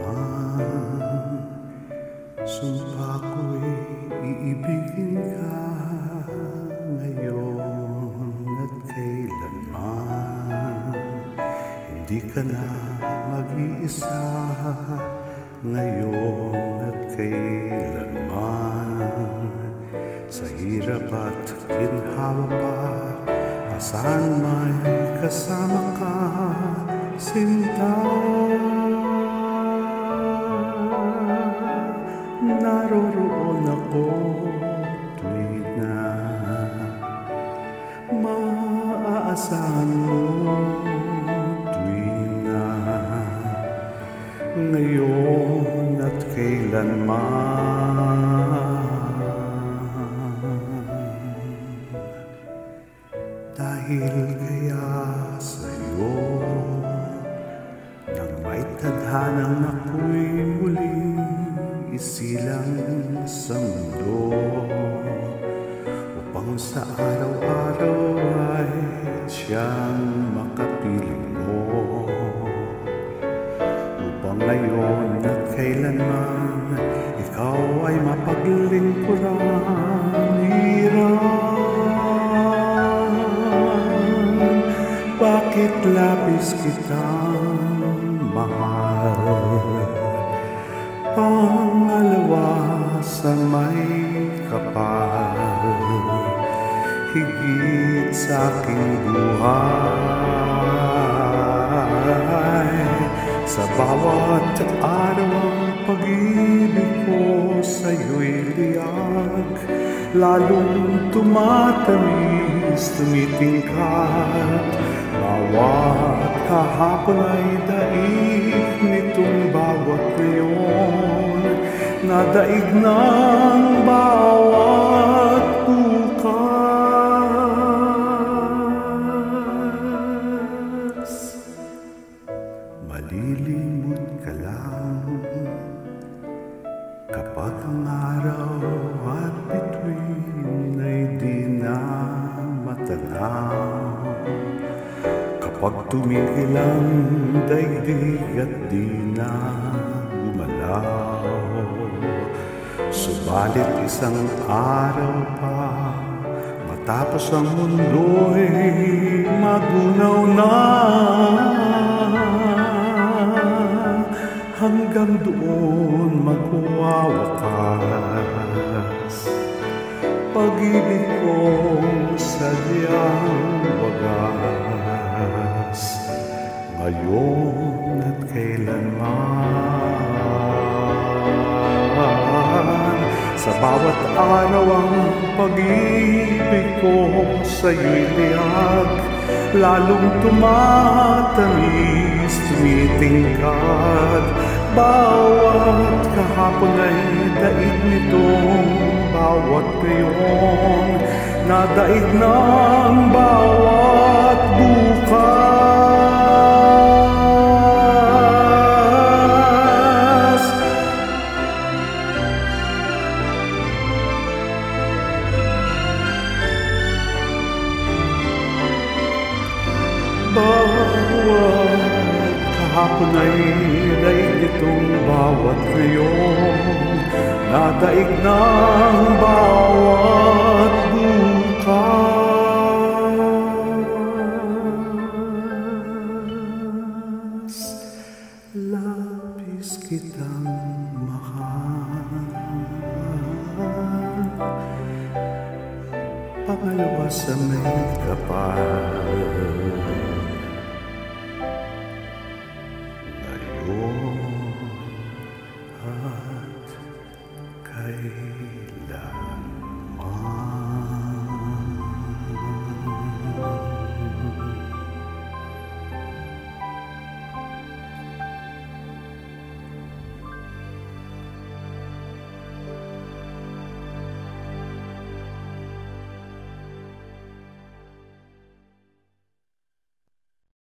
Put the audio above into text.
kailanman. Sumpa ko'y iibigin ka ngayon at kailanman. Hindi ka na mag-iisa ngayon at kailanman. Sa hirap at ginhawa pa, saan may kasama ka, sinta. Naroroon ako tuwid na maaasahan mo, tuwid na ngayon at kailanman. Dahil kaya sa'yo nang may tadhanang ako'y muling isilang sa mundo, upang sa araw-araw ay siyang makapiling mo, upang ngayon at kailanman ikaw ay mapaglingkuran. Bakit labis kitang mahal, pangalawa sa may kapal, higit sa aking buhay. Sa bawat araw ang pag-ibig ko sa'yo'y liyak, lalong tumatamis, tumitingkat. Bawat kahapon ay daig nitong bawat ngayon, nadaig ng bawat bukas. Malilimot ka lang kapag ang araw at bituin ay di na matanaw, kapag tumigil ang daigdig at di na gumalaw. Subalit isang araw pa, matapos ang mundo'y magunaw na, hanggang doon magwawakas pag-ibig kong sadyang wagas, ngayon at kailanman. Sa bawat araw ang pag-ibig ko sa'yo'y liyak, lalong tumatamis, tumitingkat. Bawat kahapon ay daig nitong bawat ngayon, nadaig ng bawat bukas. Bawat kahapon ay daig nitong bawat ngayon, nadaig ng bawat bukas. Labis kitang mahal, pangalawa sa may kapal, ngayon at kailanman.